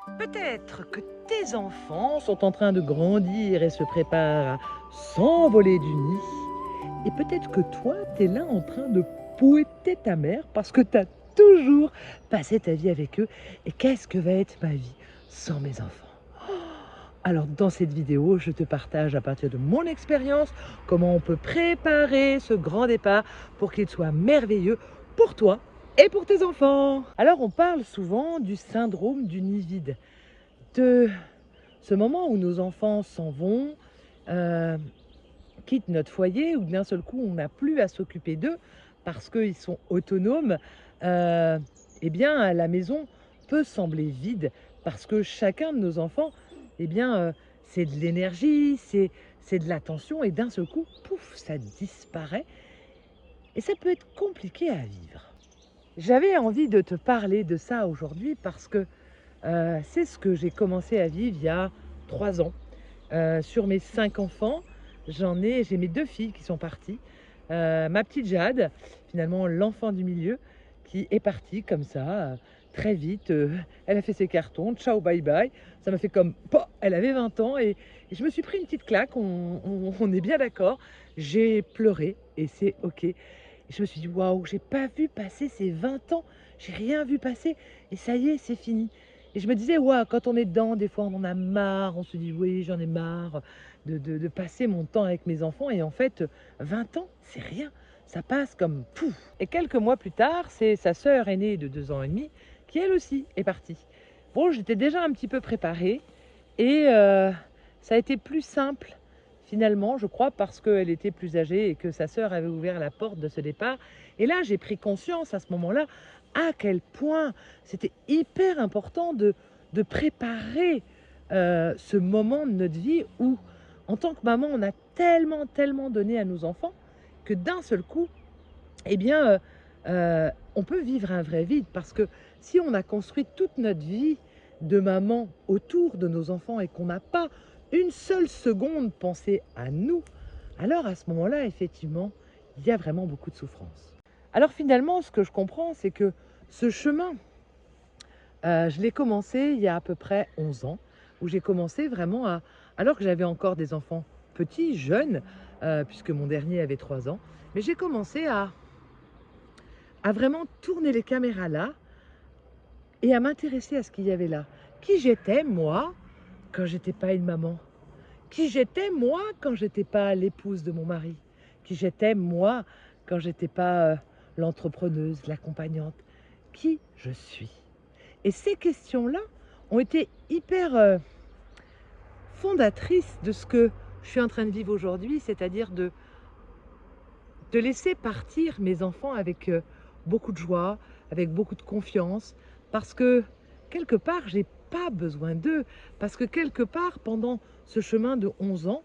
Peut-être que tes enfants sont en train de grandir et se préparent à s'envoler du nid. Et peut-être que toi, tu es là en train de pouetter ta mère parce que tu as toujours passé ta vie avec eux. Et qu'est-ce que va être ma vie sans mes enfants? Alors dans cette vidéo, je te partage à partir de mon expérience comment on peut préparer ce grand départ pour qu'il soit merveilleux pour toi et pour tes enfants. Alors on parle souvent du syndrome du nid vide, de ce moment où nos enfants s'en vont, euh, quittent notre foyer, où d'un seul coup on n'a plus à s'occuper d'eux parce qu'ils sont autonomes. Eh bien la maison peut sembler vide parce que chacun de nos enfants, eh bien c'est de l'énergie, c'est de l'attention et d'un seul coup, pouf, ça disparaît et ça peut être compliqué à vivre. J'avais envie de te parler de ça aujourd'hui parce que c'est ce que j'ai commencé à vivre il y a 3 ans. Sur mes 5 enfants, j'ai mes 2 filles qui sont parties. Ma petite Jade, finalement l'enfant du milieu, qui est partie comme ça, très vite. Elle a fait ses cartons, ciao, bye bye. Ça m'a fait comme, pouah, elle avait 20 ans et je me suis pris une petite claque, on est bien d'accord. J'ai pleuré et c'est ok. Et je me suis dit, waouh, j'ai pas vu passer ces 20 ans, j'ai rien vu passer et ça y est, c'est fini. Et je me disais, waouh, quand on est dedans, des fois on en a marre, on se dit, oui, j'en ai marre de passer mon temps avec mes enfants. Et en fait, 20 ans, c'est rien. Ça passe comme pouf. Et quelques mois plus tard, c'est sa sœur aînée de 2 ans et demi qui, elle aussi, est partie. Bon, j'étais déjà un petit peu préparée et ça a été plus simple finalement, je crois, parce qu'elle était plus âgée et que sa sœur avait ouvert la porte de ce départ. Et là, j'ai pris conscience à ce moment-là à quel point c'était hyper important de préparer ce moment de notre vie où, en tant que maman, on a tellement, tellement donné à nos enfants que d'un seul coup, eh bien, on peut vivre un vrai vide parce que si on a construit toute notre vie de maman autour de nos enfants et qu'on n'a pas une seule seconde pensé à nous, alors à ce moment-là, effectivement, il y a vraiment beaucoup de souffrance. Alors finalement, ce que je comprends, c'est que ce chemin, je l'ai commencé il y a à peu près 11 ans, où j'ai commencé vraiment alors que j'avais encore des enfants petits, jeunes, puisque mon dernier avait 3 ans, mais j'ai commencé à vraiment tourner les caméras là et à m'intéresser à ce qu'il y avait là. Qui j'étais, moi, quand j'étais pas une maman? Qui j'étais, moi, quand j'étais pas l'épouse de mon mari? Qui j'étais, moi, quand j'étais pas l'entrepreneuse, l'accompagnante? Qui je suis? Et ces questions-là ont été hyper fondatrices de ce que je suis en train de vivre aujourd'hui, c'est-à-dire de laisser partir mes enfants avec beaucoup de joie, avec beaucoup de confiance, parce que quelque part, j'ai pas besoin d'eux, parce que quelque part, pendant ce chemin de 11 ans,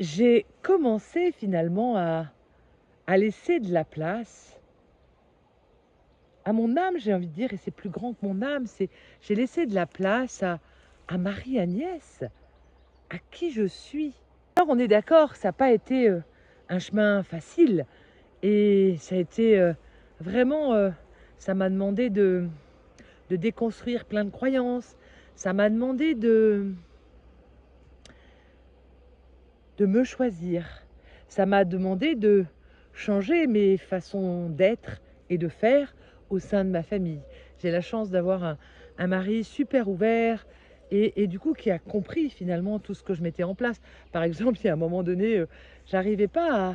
j'ai commencé finalement à laisser de la place à mon âme, j'ai envie de dire, et c'est plus grand que mon âme, j'ai laissé de la place à Marie-Agnès, à qui je suis. Alors on est d'accord, ça n'a pas été un chemin facile, et ça a été vraiment, ça m'a demandé de déconstruire plein de croyances, ça m'a demandé de me choisir, ça m'a demandé de changer mes façons d'être et de faire au sein de ma famille. J'ai la chance d'avoir un mari super ouvert et du coup qui a compris finalement tout ce que je mettais en place. Par exemple, il y a un moment donné, j'arrivais pas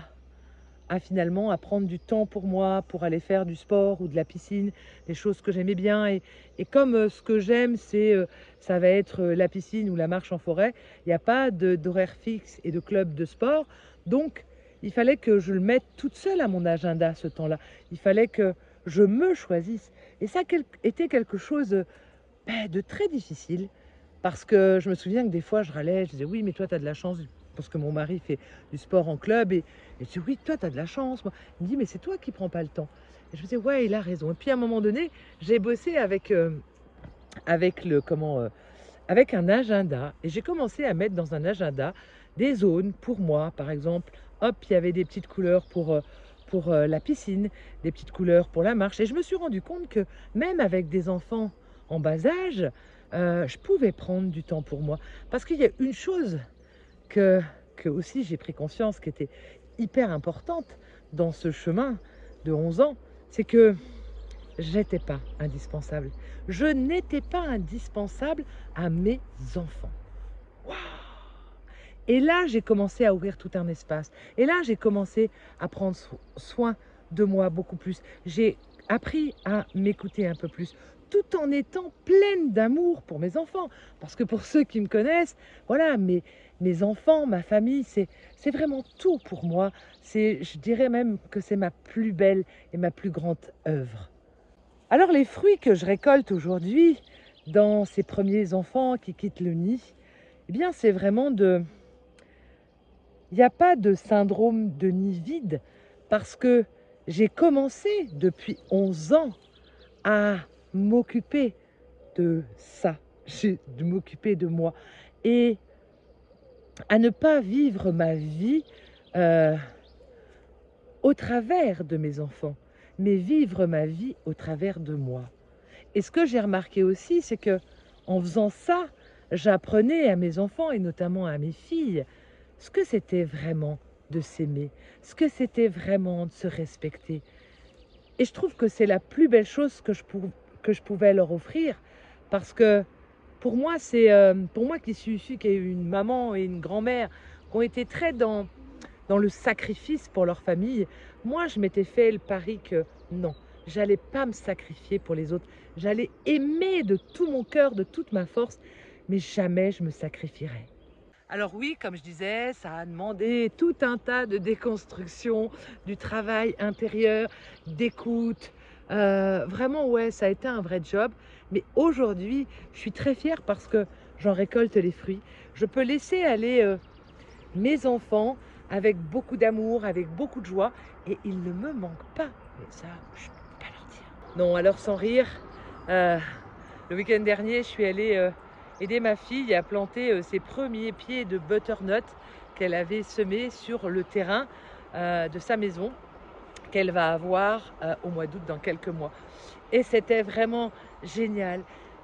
à finalement à prendre du temps pour moi, pour aller faire du sport ou de la piscine, des choses que j'aimais bien. Et comme ce que j'aime, ça va être la piscine ou la marche en forêt, il n'y a pas d'horaire fixe et de club de sport. Donc, il fallait que je le mette toute seule à mon agenda, ce temps-là. Il fallait que je me choisisse. Et ça était quelque chose de très difficile. Parce que je me souviens que des fois, je râlais, je disais, oui, mais toi, tu as de la chance, parce que mon mari fait du sport en club. Et je dis, oui, toi, tu as de la chance. Moi. Il me dit, mais c'est toi qui prends pas le temps. Et je me disais, ouais, il a raison. Et puis, à un moment donné, j'ai bossé avec un agenda. Et j'ai commencé à mettre dans un agenda des zones pour moi. Par exemple, hop, il y avait des petites couleurs pour la piscine, des petites couleurs pour la marche. Et je me suis rendu compte que même avec des enfants en bas âge, je pouvais prendre du temps pour moi. Parce qu'il y a une chose que, que aussi j'ai pris conscience qui était hyper importante dans ce chemin de 11 ans, c'est que j'étais pas indispensable. Je n'étais pas indispensable à mes enfants. Waouh! Et là, j'ai commencé à ouvrir tout un espace. Et là, j'ai commencé à prendre soin de moi beaucoup plus. J'ai appris à m'écouter un peu plus, tout en étant pleine d'amour pour mes enfants. Parce que pour ceux qui me connaissent, voilà, mes enfants, ma famille, c'est vraiment tout pour moi. Je dirais même que c'est ma plus belle et ma plus grande œuvre. Alors les fruits que je récolte aujourd'hui dans ces premiers enfants qui quittent le nid, eh bien c'est vraiment il n'y a pas de syndrome de nid vide parce que j'ai commencé depuis 11 ans à m'occuper de ça, de m'occuper de moi et à ne pas vivre ma vie euh, au travers de mes enfants, mais vivre ma vie au travers de moi. Et ce que j'ai remarqué aussi, c'est que en faisant ça, j'apprenais à mes enfants et notamment à mes filles ce que c'était vraiment de s'aimer, ce que c'était vraiment de se respecter. Et je trouve que c'est la plus belle chose que je pouvais leur offrir parce que pour moi qui suis issue, qui ai eu une maman et une grand-mère qui ont été très dans le sacrifice pour leur famille, moi je m'étais fait le pari que non, j'allais pas me sacrifier pour les autres, j'allais aimer de tout mon cœur, de toute ma force, mais jamais je me sacrifierais. Alors oui, comme je disais, ça a demandé tout un tas de déconstruction, du travail intérieur, d'écoute. Vraiment, ouais, ça a été un vrai job. Mais aujourd'hui, je suis très fière parce que j'en récolte les fruits. Je peux laisser aller mes enfants avec beaucoup d'amour, avec beaucoup de joie, et ils ne me manquent pas. Mais ça, je ne peux pas leur dire. Non, alors sans rire, euh, le week-end dernier, je suis allée aider ma fille à planter ses premiers pieds de butternut qu'elle avait semés sur le terrain de sa maison, qu'elle va avoir au mois d'août dans quelques mois. Et c'était vraiment génial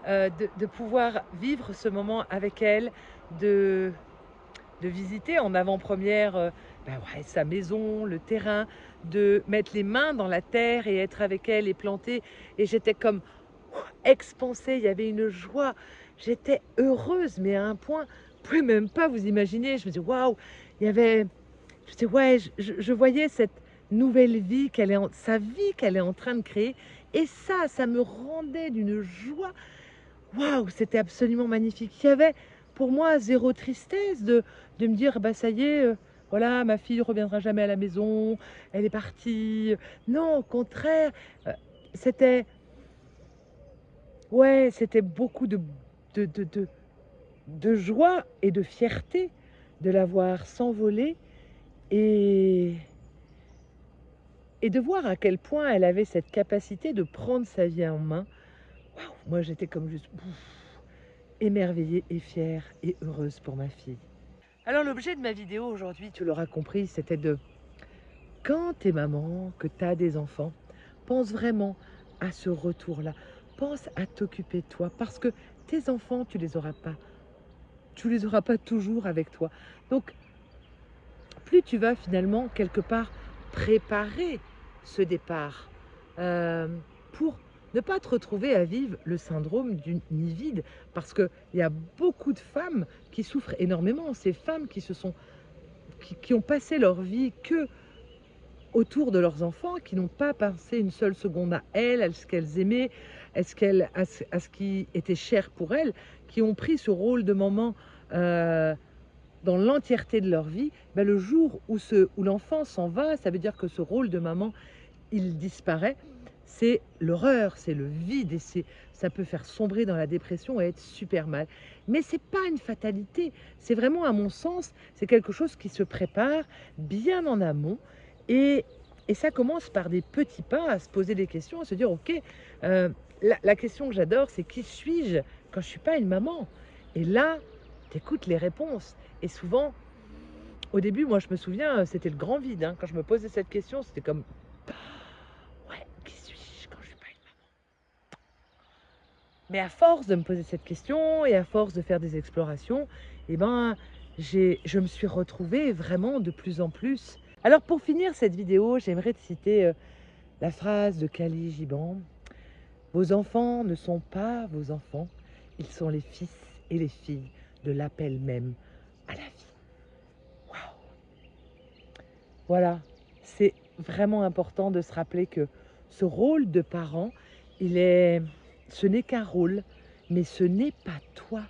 de pouvoir vivre ce moment avec elle, de visiter en avant-première ben ouais, sa maison, le terrain, de mettre les mains dans la terre et être avec elle et planter. Et j'étais comme expansée, il y avait une joie. J'étais heureuse, mais à un point, vous pouvez même pas vous imaginer. Je me dis waouh, il y avait, je dis ouais, je voyais cette nouvelle vie sa vie qu'elle est en train de créer. Et ça me rendait d'une joie. Waouh, c'était absolument magnifique. Il y avait pour moi zéro tristesse de me dire, bah ça y est, voilà, ma fille ne reviendra jamais à la maison, elle est partie. Non, au contraire, euh, c'était, ouais, c'était beaucoup de, de, de, de joie et de fierté de la voir s'envoler et, et de voir à quel point elle avait cette capacité de prendre sa vie en main. Waouh, moi j'étais comme juste émerveillée et fière et heureuse pour ma fille. Alors l'objet de ma vidéo aujourd'hui, tu l'auras compris, c'était quand t'es maman, que t'as des enfants, pense vraiment à ce retour-là. Pense à t'occuper de toi parce que tes enfants, tu les auras pas. Tu les auras pas toujours avec toi. Donc, plus tu vas finalement quelque part préparer ce départ euh, pour ne pas te retrouver à vivre le syndrome du nid vide, parce qu'il y a beaucoup de femmes qui souffrent énormément, ces femmes qui ont passé leur vie que autour de leurs enfants, qui n'ont pas pensé une seule seconde à elles, à ce qu'elles aimaient, à ce qui était cher pour elles, qui ont pris ce rôle de maman dans l'entièreté de leur vie. Ben, le jour où l'enfant s'en va, ça veut dire que ce rôle de maman, il disparaît. C'est l'horreur, c'est le vide, et ça peut faire sombrer dans la dépression et être super mal. Mais c'est pas une fatalité, c'est vraiment, à mon sens, c'est quelque chose qui se prépare bien en amont, et, et ça commence par des petits pas, à se poser des questions, à se dire, ok, la question que j'adore, c'est qui suis-je quand je suis pas une maman? Et là, t'écoutes les réponses, et souvent, au début, moi je me souviens, c'était le grand vide, hein. Quand je me posais cette question, c'était comme, ouais, qui suis-je quand je suis pas une maman? Mais à force de me poser cette question et à force de faire des explorations, eh ben, je me suis retrouvée vraiment de plus en plus. Alors pour finir cette vidéo, j'aimerais te citer la phrase de Khalil Gibran. Vos enfants ne sont pas vos enfants, ils sont les fils et les filles de l'appel même à la vie. Waouh! Voilà, c'est vraiment important de se rappeler que ce rôle de parent, ce n'est qu'un rôle, mais ce n'est pas toi.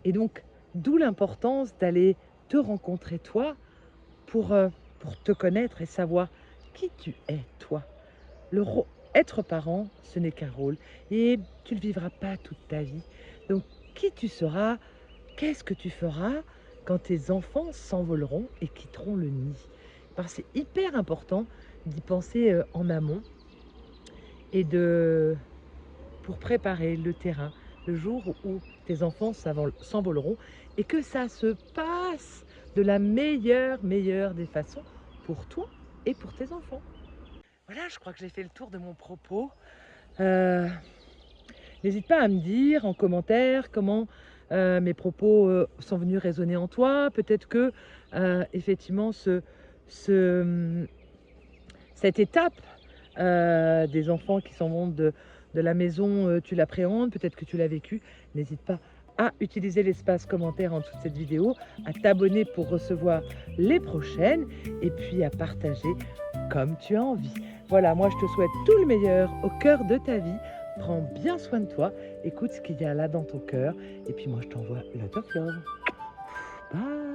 Et donc, d'où l'importance d'aller te rencontrer toi pour, euh, pour te connaître et savoir qui tu es toi. Être parent, ce n'est qu'un rôle et tu ne le vivras pas toute ta vie. Donc, qui tu seras, qu'est-ce que tu feras quand tes enfants s'envoleront et quitteront le nid? Parce que c'est hyper important d'y penser en amont et pour préparer le terrain le jour où tes enfants s'envoleront et que ça se passe de la meilleure des façons pour toi et pour tes enfants. Voilà, je crois que j'ai fait le tour de mon propos. Euh, N'hésite pas à me dire en commentaire comment mes propos sont venus résonner en toi. Peut-être que effectivement cette étape des enfants qui s'en vont de la maison, tu l'appréhendes, peut-être que tu l'as vécu. N'hésite pas à utiliser l'espace commentaire en dessous de cette vidéo, à t'abonner pour recevoir les prochaines et puis à partager comme tu as envie. Voilà, moi je te souhaite tout le meilleur au cœur de ta vie. Prends bien soin de toi, écoute ce qu'il y a là dans ton cœur et puis moi je t'envoie lot of love. Bye.